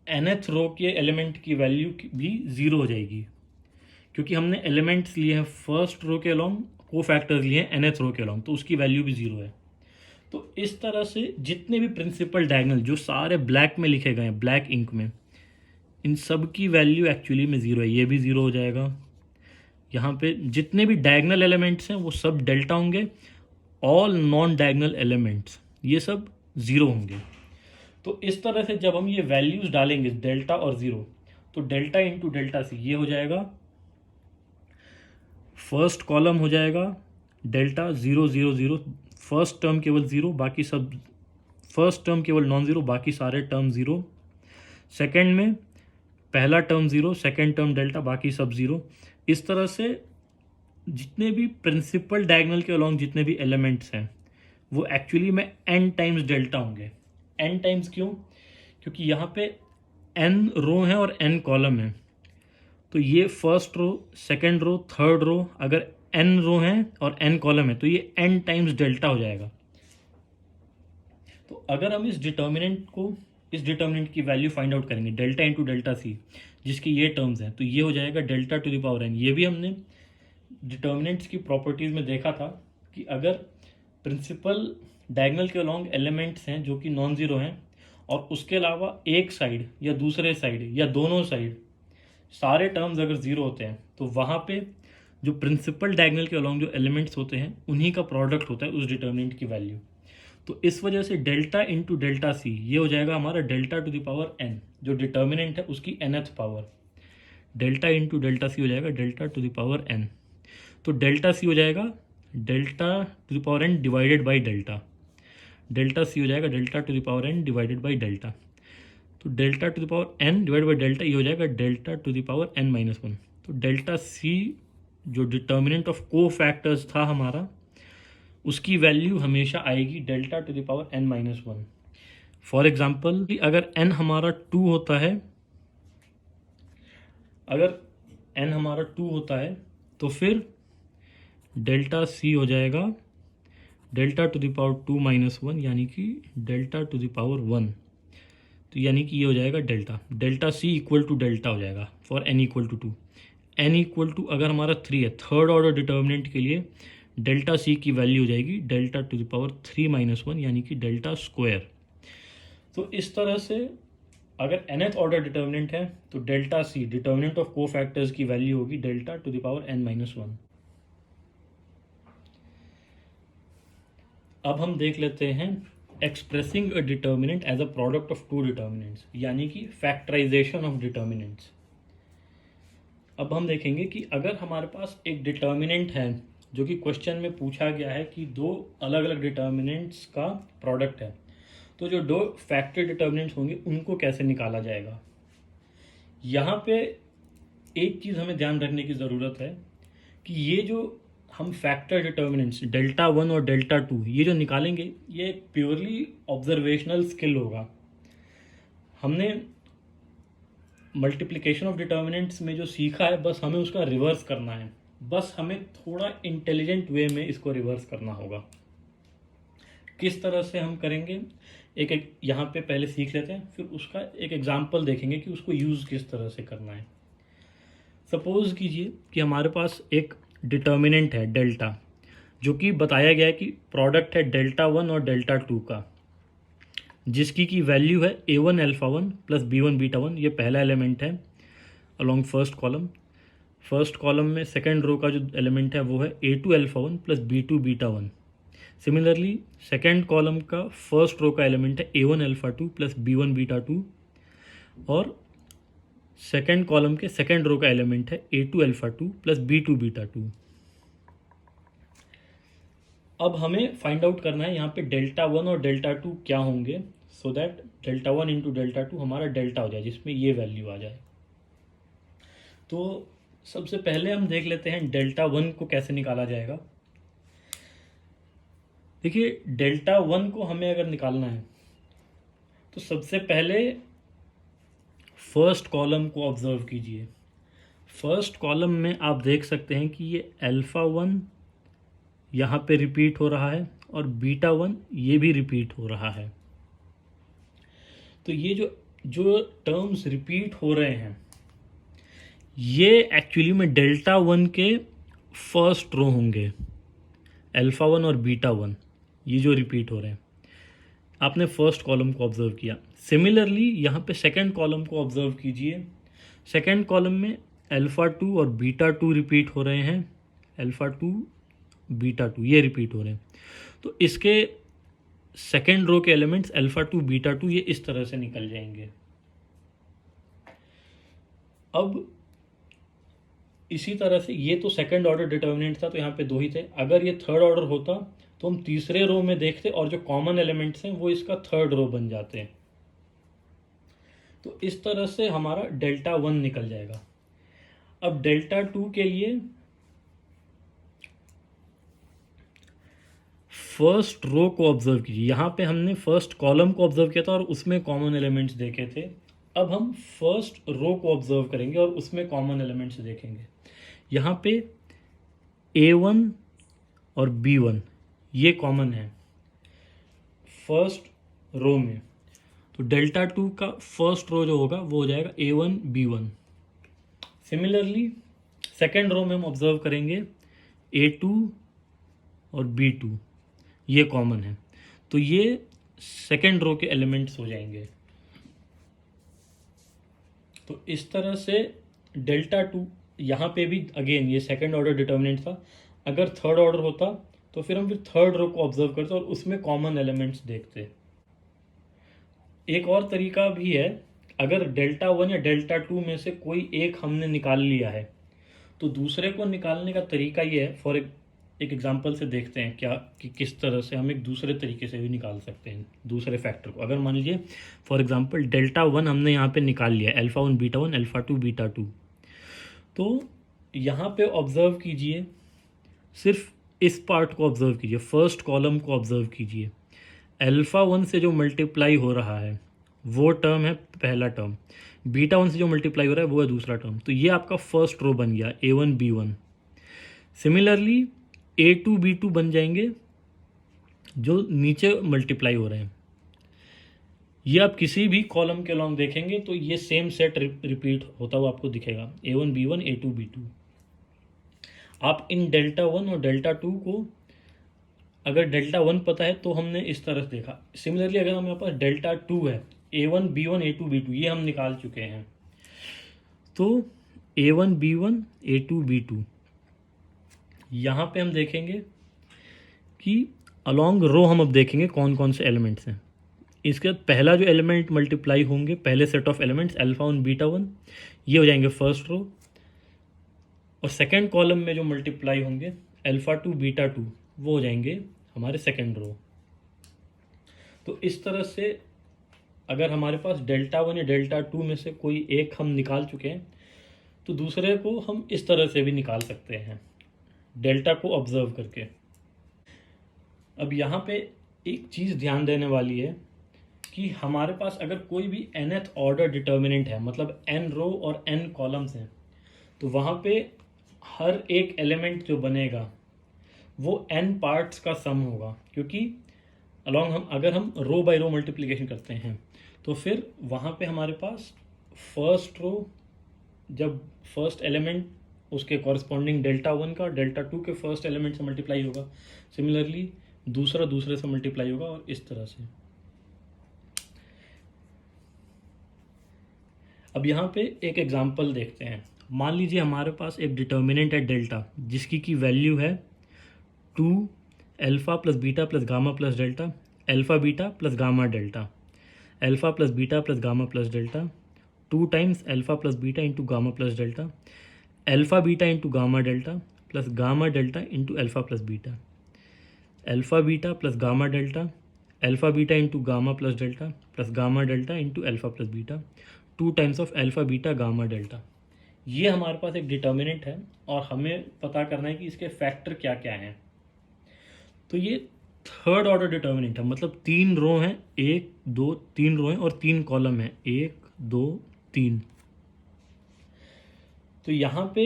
nth रो के एलिमेंट की वैल्यू भी ज़ीरो हो जाएगी, क्योंकि हमने एलिमेंट्स लिए हैं फर्स्ट रो के अलॉन्ग, को फैक्टर्स लिए हैं nth रो के अलॉन्ग, तो उसकी वैल्यू भी ज़ीरो है। तो इस तरह से जितने भी प्रिंसिपल डायगनल जो सारे ब्लैक में लिखे गए हैं, ब्लैक इंक में, इन सब की वैल्यू एक्चुअली में ज़ीरो है। ये भी ज़ीरो हो जाएगा। यहाँ पे जितने भी डायगनल एलिमेंट्स हैं वो सब डेल्टा होंगे, ऑल नॉन डायगनल एलिमेंट्स ये सब ज़ीरो होंगे। तो इस तरह से जब हम ये वैल्यूज़ डालेंगे डेल्टा और ज़ीरो, तो डेल्टा इंटू डेल्टा सी ये हो जाएगा, फर्स्ट कॉलम हो जाएगा delta zero zero zero, first term केवल ज़ीरो, बाकी सब फर्स्ट टर्म केवल नॉन ज़ीरो, बाकी सारे टर्म ज़ीरो। सेकंड में पहला term zero, second term delta, बाकी सब ज़ीरो। इस तरह से जितने भी प्रिंसिपल डायगनल के अलॉन्ग जितने भी एलिमेंट्स हैं वो एक्चुअली में n टाइम्स डेल्टा होंगे। n टाइम्स क्यों? क्योंकि यहाँ पे n रो है और n कॉलम है, तो ये first row, second row, third row, अगर n रो हैं और n कॉलम है तो ये n टाइम्स डेल्टा हो जाएगा। तो अगर हम इस डिटर्मिनेंट की वैल्यू फाइंड आउट करेंगे डेल्टा इंटू डेल्टा सी, जिसकी ये टर्म्स हैं, तो ये हो जाएगा delta to the power n। ये भी हमने डिटर्मिनेंट्स की प्रॉपर्टीज़ में देखा था कि अगर प्रिंसिपल डायगनल के अलॉन्ग एलिमेंट्स हैं जो कि नॉन ज़ीरो हैं और उसके अलावा एक साइड या दूसरे साइड या दोनों साइड सारे टर्म्स अगर ज़ीरो होते हैं, तो वहाँ पे जो प्रिंसिपल डायगनल के अलॉन्ग जो एलिमेंट्स होते हैं उन्हीं का प्रोडक्ट होता है उस डिटर्मिनेंट की वैल्यू। तो इस वजह से डेल्टा इंटू डेल्टा सी ये हो जाएगा हमारा delta to the power n, जो डिटर्मिनेंट है उसकी nth power. Delta into delta सी हो जाएगा delta to the power n। तो डेल्टा सी हो जाएगा delta to the power n divided by delta, delta सी हो जाएगा delta to the power n divided by delta. तो delta to the power n divide by delta ये हो जाएगा delta to the power n minus one. तो delta सी जो determinant of को factors था हमारा, उसकी वैल्यू हमेशा आएगी delta to the power n minus one. For example अगर एन हमारा टू होता है, अगर एन हमारा टू होता है तो फिर डेल्टा सी हो जाएगा delta to the power two minus one, यानी कि delta to the power one. तो यानी कि ये हो जाएगा delta C equal to delta हो जाएगा for n equal to two. N equal to अगर हमारा थ्री है, थर्ड ऑर्डर डिटर्मिनेंट के लिए डेल्टा सी की वैल्यू हो जाएगी delta to the power three minus one, यानी कि डेल्टा स्क्वायर। तो इस तरह से अगर nth ऑर्डर डिटर्मिनेंट है तो delta C determinant of cofactors की वैल्यू होगी delta to the power n minus one. अब हम देख लेते हैं expressing a determinant as a product of two determinants, यानी कि फैक्टराइजेशन ऑफ डिटर्मिनेंट्स। अब हम देखेंगे कि अगर हमारे पास एक डिटर्मिनेंट है जो कि क्वेश्चन में पूछा गया है कि दो अलग अलग डिटर्मिनेंट्स का प्रोडक्ट है, तो जो दो फैक्टर डिटर्मिनेंट्स होंगे उनको कैसे निकाला जाएगा। यहाँ पे एक चीज़ हमें ध्यान रखने की ज़रूरत है कि ये जो हम फैक्टर डिटर्मिनेंट्स डेल्टा वन और डेल्टा टू ये जो निकालेंगे, ये एक प्योरली ऑब्जर्वेशनल स्किल होगा। हमने मल्टीप्लिकेशन ऑफ डिटर्मिनेंट्स में जो सीखा है बस हमें उसका रिवर्स करना है, बस हमें थोड़ा इंटेलिजेंट वे में इसको रिवर्स करना होगा। किस तरह से हम करेंगे एक यहाँ पे पहले सीख लेते हैं, फिर उसका एक एग्जाम्पल देखेंगे कि उसको यूज़ किस तरह से करना है। सपोज कीजिए कि हमारे पास एक डिटर्मिनेंट है डेल्टा, जो कि बताया गया है कि प्रोडक्ट है डेल्टा वन और डेल्टा टू का, जिसकी की वैल्यू है a one alpha one plus b one beta one. ये पहला एलिमेंट है along first column. First column में सेकेंड रो का जो एलिमेंट है वो है a two alpha one plus b two beta one. Similarly second column का फर्स्ट रो का एलिमेंट है a one alpha two plus b one beta two, और सेकेंड कॉलम के सेकेंड रो का एलिमेंट है a two alpha two plus b two beta two. अब हमें find out करना है यहाँ पे डेल्टा वन और डेल्टा टू क्या होंगे, so that delta one into delta two हमारा डेल्टा हो जाए, जिसमें ये वैल्यू आ जाए। तो सबसे पहले हम देख लेते हैं डेल्टा वन को कैसे निकाला जाएगा। देखिए डेल्टा वन को हमें अगर निकालना है तो सबसे पहले फर्स्ट कॉलम को ऑब्जर्व कीजिए। फर्स्ट कॉलम में आप देख सकते हैं कि ये अल्फ़ा वन यहाँ पे रिपीट हो रहा है और बीटा वन ये भी रिपीट हो रहा है। तो ये जो टर्म्स रिपीट हो रहे हैं ये एक्चुअली में डेल्टा वन के फर्स्ट रो होंगे, अल्फ़ा वन और बीटा वन ये जो रिपीट हो रहे हैं। आपने फर्स्ट कॉलम को ऑब्जर्व किया। सिमिलरली यहाँ पे सेकंड कॉलम को ऑब्जर्व कीजिए। सेकंड कॉलम में अल्फ़ा टू और बीटा टू रिपीट हो रहे हैं, अल्फ़ा टू बीटा टू ये रिपीट हो रहे हैं। तो इसके सेकंड रो के elements alpha two beta to ये इस तरह से निकल जाएंगे। अब इसी तरह से ये तो सेकंड ऑर्डर डिटर्मिनेंट था, तो यहाँ पे दो ही थे। अगर ये थर्ड ऑर्डर होता तो हम तीसरे रो में देखते और जो कॉमन एलिमेंट्स हैं वो इसका थर्ड रो बन जाते हैं। तो इस तरह से हमारा डेल्टा वन निकल जाएगा। अब डेल्टा टू के लिए फर्स्ट रो को ऑब्जर्व कीजिए। यहाँ पे हमने फर्स्ट कॉलम को ऑब्जर्व किया था और उसमें कॉमन एलिमेंट्स देखे थे। अब हम फर्स्ट रो को ऑब्जर्व करेंगे और उसमें कॉमन एलिमेंट्स देखेंगे। यहाँ पे A1 और B1 ये कॉमन है फर्स्ट रो में, तो डेल्टा टू का फर्स्ट रो जो होगा वो हो जाएगा A1 B1। सिमिलरली सेकेंड रो में हम ऑब्जर्व करेंगे A2 और B2 ये कॉमन है, तो ये सेकेंड रो के एलिमेंट्स हो जाएंगे। तो इस तरह से डेल्टा टू यहाँ पे भी अगेन ये सेकेंड ऑर्डर डिटर्मिनेंट था। अगर थर्ड ऑर्डर होता तो फिर हम थर्ड रो को ऑब्जर्व करते और उसमें कॉमन एलिमेंट्स देखते। एक और तरीका भी है, अगर डेल्टा वन या डेल्टा टू में से कोई एक हमने निकाल लिया है तो दूसरे को निकालने का तरीका ये है, एक एग्जांपल से देखते हैं क्या कि किस तरह से हम एक दूसरे तरीके से भी निकाल सकते हैं दूसरे फैक्टर को। अगर मान लीजिए फॉर एग्जांपल डेल्टा वन हमने यहाँ पे निकाल लिया, alpha one, alpha two, beta to, तो यहाँ पे ऑब्जर्व कीजिए, सिर्फ इस पार्ट को ऑब्जर्व कीजिए, फर्स्ट कॉलम को ऑब्जर्व कीजिए। अल्फ़ा वन से जो मल्टीप्लाई हो रहा है वो टर्म है पहला टर्म, बीटा वन से जो मल्टीप्लाई हो रहा है वो है दूसरा टर्म। तो ये आपका फर्स्ट रो बन गया A1 B1। Similarly A2 B2 बन जाएंगे जो नीचे मल्टीप्लाई हो रहे हैं। ये आप किसी भी कॉलम के लॉन्ग देखेंगे तो ये सेम सेट रिपीट होता हुआ आपको दिखेगा, A1 B1 A2 B2। आप इन डेल्टा वन और डेल्टा टू को, अगर डेल्टा वन पता है तो हमने इस तरह से देखा। सिमिलरली अगर हमारे पास डेल्टा टू है, A1 B1 A2 B2, ये हम निकाल चुके हैं। तो A1 B1 A2 B2, यहाँ पे हम देखेंगे कि अलॉन्ग रो हम अब देखेंगे कौन कौन से एलिमेंट्स हैं। इसके बाद पहला जो एलिमेंट मल्टीप्लाई होंगे, पहले set of elements alpha one beta one, ये हो जाएंगे फर्स्ट रो। और सेकेंड कॉलम में जो मल्टीप्लाई होंगे अल्फ़ा टू बीटा टू, वो हो जाएंगे हमारे सेकेंड रो। तो इस तरह से अगर हमारे पास डेल्टा वन या डेल्टा टू में से कोई एक हम निकाल चुके हैं तो दूसरे को हम इस तरह से भी निकाल सकते हैं, डेल्टा को ऑब्जर्व करके। अब यहाँ पे एक चीज़ ध्यान देने वाली है कि हमारे पास अगर कोई भी nth ऑर्डर डिटर्मिनेंट है, मतलब n रो और n कॉलम्स हैं, तो वहाँ पे हर एक एलिमेंट जो बनेगा वो n पार्ट्स का सम होगा। क्योंकि अगर हम रो बाय रो मल्टीप्लिकेशन करते हैं तो फिर वहाँ पे हमारे पास फर्स्ट रो, जब फर्स्ट एलिमेंट उसके कॉरस्पॉन्डिंग डेल्टा वन का डेल्टा टू के फर्स्ट एलिमेंट से मल्टीप्लाई होगा, सिमिलरली दूसरा दूसरे से मल्टीप्लाई होगा, और इस तरह से। अब यहाँ पे एक एग्जांपल देखते हैं। मान लीजिए हमारे पास एक डिटर्मिनेंट है डेल्टा, जिसकी की वैल्यू है 2 alpha plus beta plus gamma plus delta, alpha beta plus gamma delta, alpha plus beta plus gamma plus delta, 2 times alpha plus beta into gamma plus delta, alpha beta into gamma delta plus gamma delta into alpha plus beta, alpha beta plus gamma delta, alpha beta into gamma plus delta plus gamma delta into alpha plus beta, 2 times of alpha beta gamma delta. ये हमारे पास एक determinant है और हमें पता करना है कि इसके फैक्टर क्या क्या हैं। तो ये थर्ड ऑर्डर डिटर्मिनेंट है, मतलब 3 रो हैं, 1 2 3 रो हैं और 3 कॉलम हैं, 1 2 3। तो यहाँ पे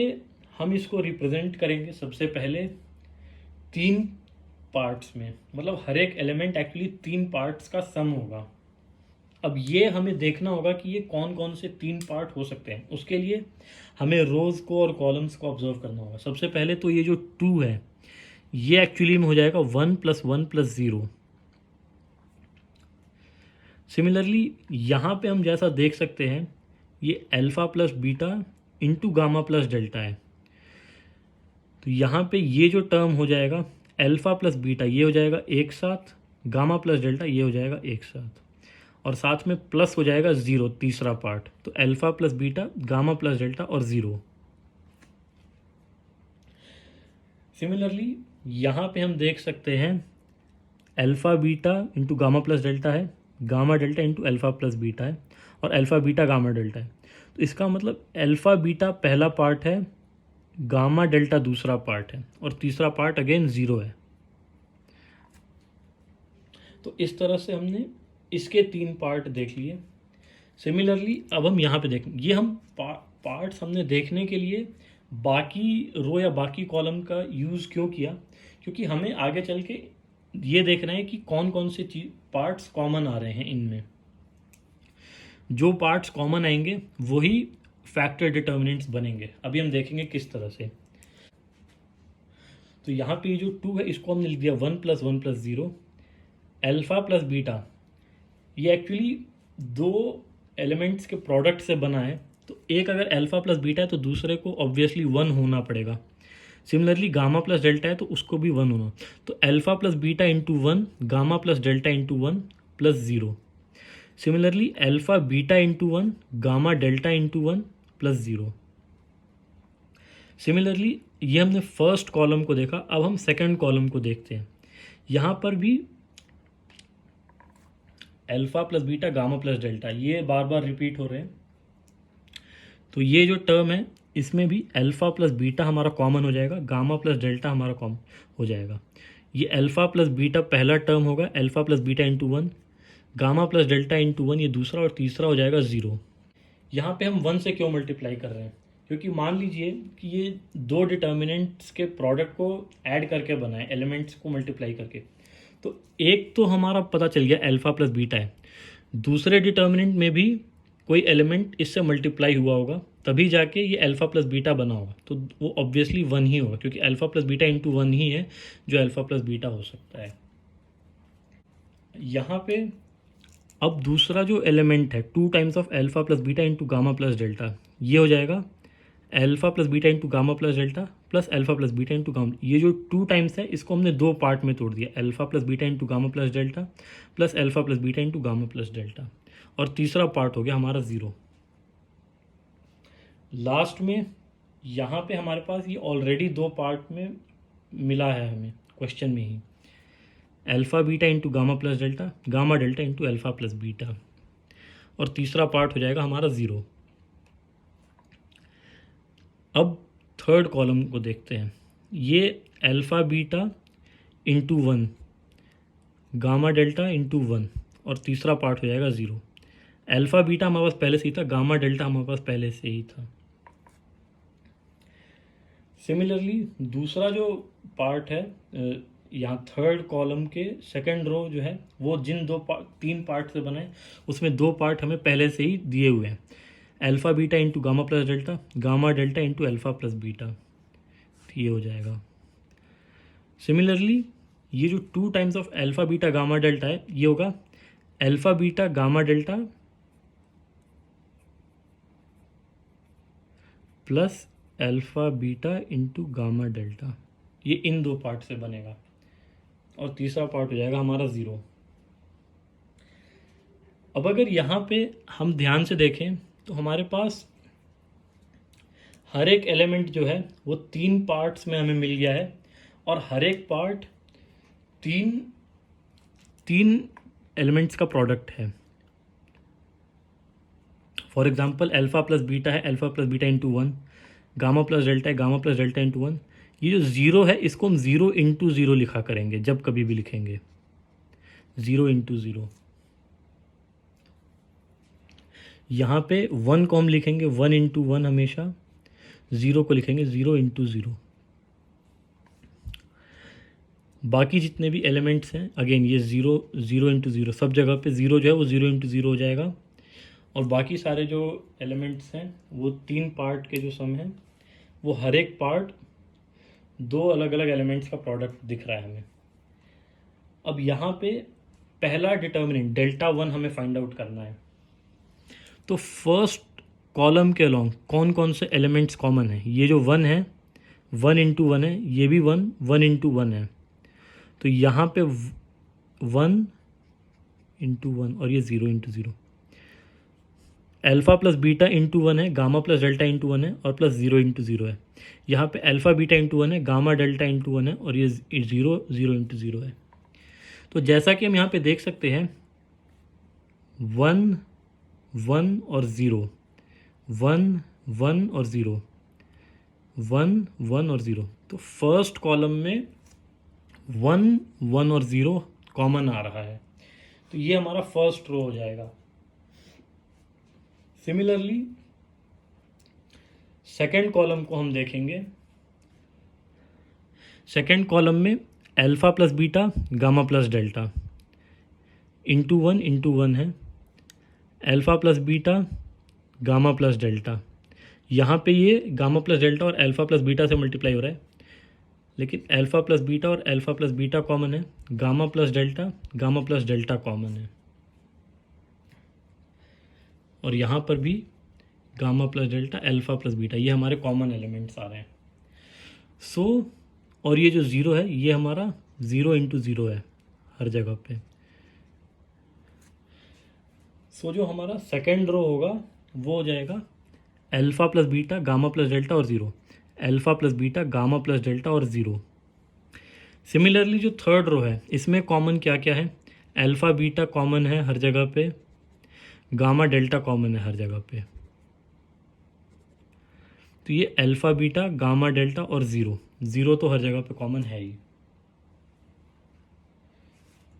हम इसको रिप्रेजेंट करेंगे सबसे पहले 3 पार्ट्स में, मतलब हर एक एलिमेंट एक्चुअली 3 पार्ट्स का सम होगा। अब ये हमें देखना होगा कि ये कौन कौन से 3 पार्ट हो सकते हैं। उसके लिए हमें रोज़ को और कॉलम्स को ऑब्जर्व करना होगा। सबसे पहले तो ये जो 2 है ये एक्चुअली में हो जाएगा 1 + 1 + 0। सिमिलरली यहाँ पे हम जैसा देख सकते हैं ये alpha plus beta into gamma plus delta है। तो यहाँ पे ये जो टर्म हो जाएगा अल्फ़ा प्लस बीटा, ये हो जाएगा एक साथ, गामा प्लस डेल्टा ये हो जाएगा एक साथ, और साथ में प्लस हो जाएगा 0 तीसरा पार्ट। तो alpha plus beta, gamma plus delta और 0। सिमिलरली यहाँ पे हम देख सकते हैं alpha beta into gamma plus delta है, gamma delta into alpha plus beta है, और अल्फ़ा बीटा गामा डेल्टा है। तो इसका मतलब अल्फ़ा बीटा पहला पार्ट है, गामा डेल्टा दूसरा पार्ट है, और तीसरा पार्ट अगेन 0 है। तो इस तरह से हमने इसके 3 पार्ट देख लिए। सिमिलरली अब हम यहाँ पे देखेंगे, ये हम पार्ट्स हमने देखने के लिए बाकी रो या बाकी कॉलम का यूज़ क्यों किया, क्योंकि हमें आगे चल के ये देखना है कि कौन कौन से पार्ट्स कॉमन आ रहे हैं। इनमें जो पार्ट्स कॉमन आएंगे वही फैक्टर डिटर्मिनेंट्स बनेंगे। अभी हम देखेंगे किस तरह से। तो यहाँ पे जो 2 है इसको हमने लिख दिया 1 + 1 + 0। अल्फ़ा प्लस बीटा ये एक्चुअली 2 एलिमेंट्स के प्रोडक्ट से बना है, तो एक अगर अल्फ़ा प्लस बीटा है तो दूसरे को ऑब्वियसली 1 होना पड़ेगा। सिमिलरली गामा प्लस डेल्टा है तो उसको भी 1 होना। तो alpha plus beta into 1, gamma plus delta into 1 + 0। Similarly alpha beta into 1, gamma delta into 1 + 0। Similarly ये हमने फर्स्ट कॉलम को देखा, अब हम सेकंड कॉलम को देखते हैं। यहाँ पर भी alpha plus beta gamma plus delta ये बार बार रिपीट हो रहे हैं। तो ये जो टर्म है इसमें भी अल्फ़ा प्लस बीटा हमारा कॉमन हो जाएगा, गामा प्लस डेल्टा हमारा कॉमन हो जाएगा। ये अल्फ़ा प्लस बीटा पहला टर्म होगा, alpha plus beta into one, gamma plus delta into one ये दूसरा, और तीसरा हो जाएगा ज़ीरो। यहाँ पे हम वन से क्यों मल्टीप्लाई कर रहे हैं? क्योंकि मान लीजिए कि ये दो डिटर्मिनेंट्स के प्रोडक्ट को ऐड करके बनाए, एलिमेंट्स को मल्टीप्लाई करके। तो एक तो हमारा पता चल गया अल्फ़ा प्लस बीटा है, दूसरे डिटर्मिनेंट में भी कोई एलिमेंट इससे मल्टीप्लाई हुआ होगा, तभी जाके ये अल्फ़ा प्लस बीटा बना होगा। तो वो ऑब्वियसली वन ही होगा, क्योंकि alpha plus beta into one ही है जो अल्फ़ा प्लस बीटा हो सकता है। यहाँ पे अब दूसरा जो एलिमेंट है, two times of alpha plus beta into gamma plus delta, ये हो जाएगा alpha plus beta into gamma plus delta plus alpha plus beta into gamma. ये जो टू टाइम्स है इसको हमने दो पार्ट में तोड़ दिया, alpha plus beta into gamma plus delta plus alpha plus beta into gamma plus delta, और तीसरा पार्ट हो गया हमारा ज़ीरो। लास्ट में यहाँ पे हमारे पास ये ऑलरेडी दो पार्ट में मिला है हमें क्वेश्चन में ही, alpha beta into gamma plus delta, gamma delta into alpha plus beta, और तीसरा पार्ट हो जाएगा हमारा ज़ीरो। अब थर्ड कॉलम को देखते हैं। ये alpha beta into one, gamma delta into one, और तीसरा पार्ट हो जाएगा ज़ीरो। अल्फ़ा बीटा हमारे पास पहले से ही था, गामा डेल्टा हमारे पास पहले से ही था। सिमिलरली दूसरा जो पार्ट है यहाँ थर्ड कॉलम के सेकंड रो जो है, वो जिन तीन पार्ट से बना है उसमें दो पार्ट हमें पहले से ही दिए हुए हैं, alpha beta into gamma plus delta, gamma delta into alpha plus beta, ये हो जाएगा। सिमिलरली ये जो two times of alpha beta gamma delta है, ये होगा alpha beta gamma delta plus alpha beta into gamma delta, ये इन दो पार्ट से बनेगा, और तीसरा पार्ट हो जाएगा हमारा ज़ीरो। अब अगर यहाँ पे हम ध्यान से देखें तो हमारे पास हर एक एलिमेंट जो है वो तीन पार्ट्स में हमें मिल गया है, और हर एक पार्ट तीन एलिमेंट्स का प्रोडक्ट है। For example alpha plus beta है, alpha plus beta into one, gamma plus delta है, gamma plus delta into one. ये जो ज़ीरो है इसको हम ज़ीरो इंटू ज़ीरो लिखा करेंगे जब कभी भी लिखेंगे, ज़ीरो इंटू ज़ीरो। यहाँ पे वन को हम लिखेंगे वन इंटू वन हमेशा, ज़ीरो को लिखेंगे ज़ीरो इंटू ज़ीरो। बाकी जितने भी एलिमेंट्स हैं अगेन ये ज़ीरो, ज़ीरो इंटू ज़ीरो, सब जगह पे ज़ीरो जो है वो ज़ीरो इंटू ज़ीरो हो जाएगा। और बाकी सारे जो एलिमेंट्स हैं वो तीन पार्ट के जो सम हैं वो हर एक पार्ट दो अलग अलग एलिमेंट्स का प्रोडक्ट दिख रहा है हमें। अब यहाँ पे पहला डिटर्मिनेंट डेल्टा वन हमें फाइंड आउट करना है। तो फर्स्ट कॉलम के अलॉन्ग कौन कौन से एलिमेंट्स कॉमन है? ये जो वन है, वन इंटू वन है, ये भी वन, वन इंटू वन है। तो यहाँ पे वन इंटू वन और ये zero into zero. Alpha plus beta into one है, gamma plus delta into one है, और प्लस ज़ीरो इंटू ज़ीरो है। यहाँ पे अल्फ़ा बीटा इंटू वन है, गामा डेल्टा इंटू वन है, और ये ज़ीरो, ज़ीरो इंटू ज़ीरो है। तो जैसा कि हम यहाँ पे देख सकते हैं, वन वन और ज़ीरो, वन वन और ज़ीरो, वन वन और ज़ीरो। तो फर्स्ट कॉलम में वन वन और ज़ीरो कॉमन आ रहा है, तो ये हमारा फर्स्ट रो हो जाएगा। सिमिलरली सेकेंड कॉलम को हम देखेंगे। सेकेंड कॉलम में alpha plus beta gamma plus delta into one है, alpha plus beta gamma plus delta. यहाँ पे ये गामा प्लस डेल्टा और अल्फ़ा प्लस बीटा से मल्टीप्लाई हो रहा है, लेकिन अल्फ़ा प्लस बीटा और अल्फ़ा प्लस बीटा कॉमन है, गामा प्लस डेल्टा कॉमन है, और यहाँ पर भी gamma plus delta, alpha plus beta, ये हमारे कॉमन एलिमेंट्स आ रहे हैं। सो और ये जो ज़ीरो है ये हमारा ज़ीरो इंटू ज़ीरो है हर जगह पे। सो जो हमारा सेकेंड रो होगा वो हो जाएगा alpha plus beta, gamma plus delta और zero. Alpha plus beta, gamma plus delta और ज़ीरो। सिमिलरली जो थर्ड रो है इसमें कॉमन क्या क्या है, अल्फ़ा बीटा कॉमन है हर जगह पे, गामा डेल्टा कॉमन है हर जगह पे। तो ये अल्फ़ा बीटा, गामा डेल्टा और ज़ीरो, ज़ीरो तो हर जगह पे कॉमन है ही।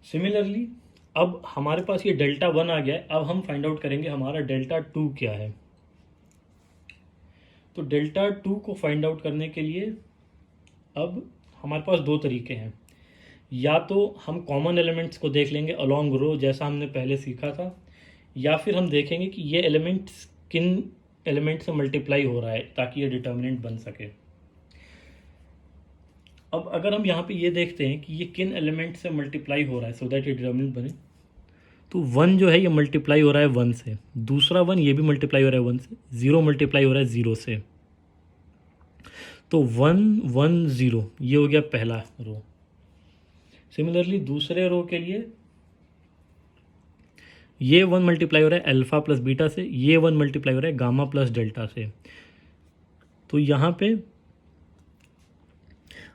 सिमिलरली अब हमारे पास ये डेल्टा वन आ गया है, अब हम फाइंड आउट करेंगे हमारा डेल्टा टू क्या है। तो डेल्टा टू को फाइंड आउट करने के लिए अब हमारे पास दो तरीके हैं, या तो हम कॉमन एलिमेंट्स को देख लेंगे अलोंग रो जैसा हमने पहले सीखा था, या फिर हम देखेंगे कि ये एलिमेंट्स किन एलिमेंट से मल्टीप्लाई हो रहा है ताकि ये डिटर्मिनेंट बन सके। अब अगर हम यहाँ पे ये देखते हैं कि ये किन एलिमेंट से मल्टीप्लाई हो रहा है सो दैट ये डिटर्मिनेंट बने, तो वन जो है ये मल्टीप्लाई हो रहा है वन से, दूसरा वन ये भी मल्टीप्लाई हो रहा है वन से, ज़ीरो मल्टीप्लाई हो रहा है ज़ीरो से। तो वन वन ज़ीरो ये हो गया पहला रो। सिमिलरली दूसरे रो के लिए ये वन मल्टीप्लाई हो रहा है अल्फ़ा प्लस बीटा से, ये वन मल्टीप्लाई हो रहा है गामा प्लस डेल्टा से। तो यहाँ पे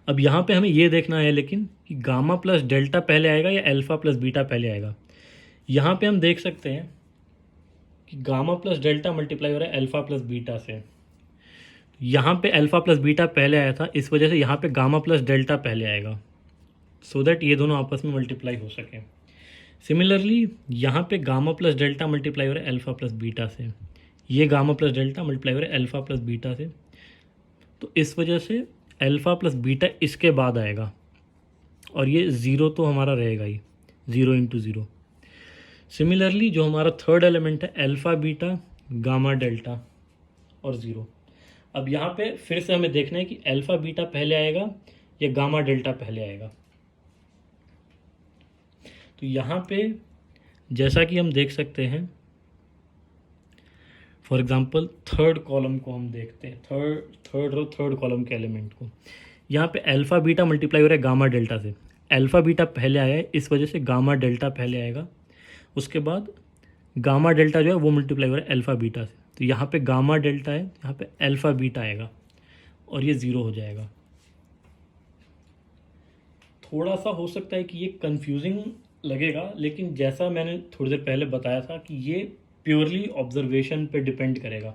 अब यहाँ पे हमें ये देखना है लेकिन कि गामा प्लस डेल्टा पहले आएगा या अल्फ़ा प्लस बीटा पहले आएगा। यहाँ पे हम देख सकते हैं कि गामा प्लस डेल्टा मल्टीप्लाई हो रहा है अल्फ़ा प्लस बीटा से। यहाँ पे अल्फ़ा प्लस बीटा पहले आया था, इस वजह से यहाँ पे गामा प्लस डेल्टा पहले आएगा सो दैट ये दोनों आपस में मल्टीप्लाई हो सके। सिमिलरली यहाँ पे गामा प्लस डेल्टा मल्टीप्लाई हो रहा है अल्फ़ा प्लस बीटा से, ये गामा प्लस डेल्टा मल्टीप्लाई हो रहा है अल्फ़ा प्लस बीटा से। तो इस वजह से अल्फ़ा प्लस बीटा इसके बाद आएगा और ये ज़ीरो तो हमारा रहेगा ही, ज़ीरो इंटू ज़ीरो। सिमिलरली जो हमारा थर्ड एलिमेंट है अल्फ़ा बीटा, गामा डेल्टा और ज़ीरो। अब यहाँ पे फिर से हमें देखना है कि अल्फ़ा बीटा पहले आएगा या गामा डेल्टा पहले आएगा। तो यहाँ पे जैसा कि हम देख सकते हैं, फॉर एग्जांपल थर्ड कॉलम को हम देखते हैं, थर्ड रो थर्ड कॉलम के एलिमेंट को। यहाँ पे अल्फ़ा बीटा मल्टीप्लाई हो रहा है गामा डेल्टा से, अल्फ़ा बीटा पहले आया है इस वजह से गामा डेल्टा पहले आएगा, उसके बाद गामा डेल्टा जो है वो मल्टीप्लाई हो रहा है अल्फ़ा बीटा से। तो यहाँ पे गामा डेल्टा है, यहाँ पे अल्फ़ा बीटा आएगा और ये ज़ीरो हो जाएगा। थोड़ा सा हो सकता है कि ये कंफ्यूजिंग लगेगा, लेकिन जैसा मैंने थोड़ी देर पहले बताया था कि ये प्योरली ऑब्जर्वेशन पे डिपेंड करेगा,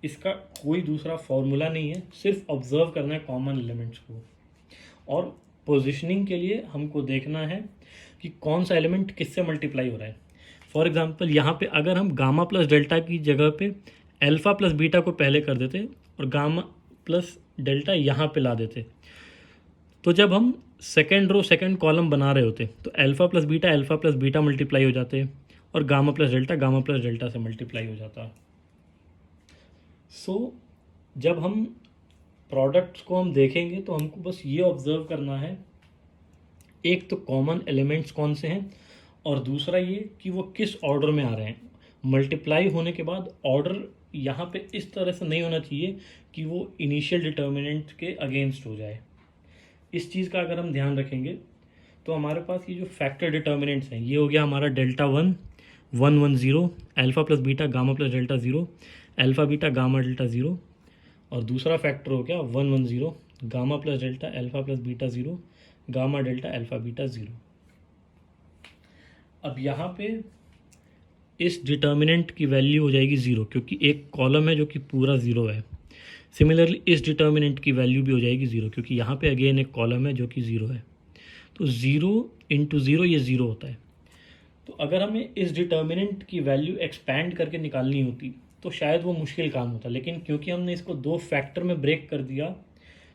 इसका कोई दूसरा फॉर्मूला नहीं है, सिर्फ ऑब्जर्व करना है कॉमन एलिमेंट्स को। और पोजीशनिंग के लिए हमको देखना है कि कौन सा एलिमेंट किससे मल्टीप्लाई हो रहा है। फॉर एग्जांपल यहाँ पे अगर हम गामा प्लस डेल्टा की जगह पे अल्फ़ा प्लस बीटा को पहले कर देते और गामा प्लस डेल्टा यहाँ पे ला देते, तो जब हम सेकेंड रो सेकेंड कॉलम बना रहे होते तो अल्फ़ा प्लस बीटा मल्टीप्लाई हो जाते और गामा प्लस डेल्टा से मल्टीप्लाई हो जाता। सो जब हम प्रोडक्ट्स को हम देखेंगे तो हमको बस ये ऑब्ज़र्व करना है, एक तो कॉमन एलिमेंट्स कौन से हैं और दूसरा ये कि वो किस ऑर्डर में आ रहे हैं। मल्टीप्लाई होने के बाद ऑर्डर यहाँ पे इस तरह से नहीं होना चाहिए कि वो इनिशियल डिटर्मिनेंट के अगेंस्ट हो जाए। इस चीज़ का अगर हम ध्यान रखेंगे तो हमारे पास ये जो फैक्टर डिटर्मिनेंट्स हैं, ये हो गया हमारा delta one, one one zero, alpha plus beta gamma plus delta zero, alpha beta gamma delta zero, और दूसरा फैक्टर हो गया one one zero, gamma plus delta alpha plus beta zero, gamma delta alpha beta zero. अब यहाँ पे इस determinant की value हो जाएगी ज़ीरो क्योंकि एक कॉलम है जो कि पूरा ज़ीरो है। सिमिलरली इस डिटर्मिनेंट की वैल्यू भी हो जाएगी ज़ीरो क्योंकि यहाँ पे अगेन एक कॉलम है जो कि ज़ीरो है। तो ज़ीरो इंटू ज़ीरो ये ज़ीरो होता है। तो अगर हमें इस डिटर्मिनेंट की वैल्यू एक्सपैंड करके निकालनी होती तो शायद वो मुश्किल काम होता, लेकिन क्योंकि हमने इसको दो फैक्टर में ब्रेक कर दिया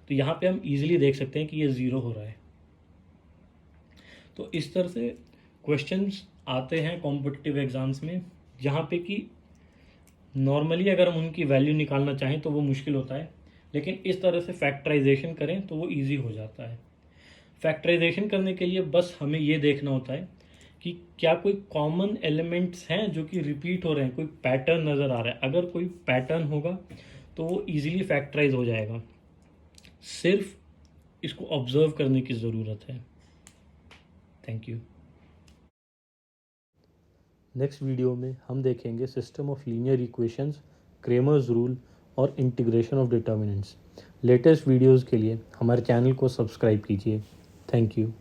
तो यहाँ पे हम इजीली देख सकते हैं कि ये ज़ीरो हो रहा है। तो इस तरह से क्वेश्चंस आते हैं कॉम्पिटिटिव एग्ज़ाम्स में जहाँ पे कि नॉर्मली अगर हम उनकी वैल्यू निकालना चाहें तो वो मुश्किल होता है, लेकिन इस तरह से फैक्टराइजेशन करें तो वो ईजी हो जाता है। फैक्टराइजेशन करने के लिए बस हमें ये देखना होता है कि क्या कोई कॉमन एलिमेंट्स हैं जो कि रिपीट हो रहे हैं, कोई पैटर्न नज़र आ रहा है। अगर कोई पैटर्न होगा तो वो ईजिली फैक्टराइज हो जाएगा, सिर्फ इसको ऑब्जर्व करने की ज़रूरत है। Thank you. नेक्स्ट वीडियो में हम देखेंगे system of linear equations, Cramer's rule और integration of determinants. Latest videos के लिए हमारे चैनल को सब्सक्राइब कीजिए। Thank you.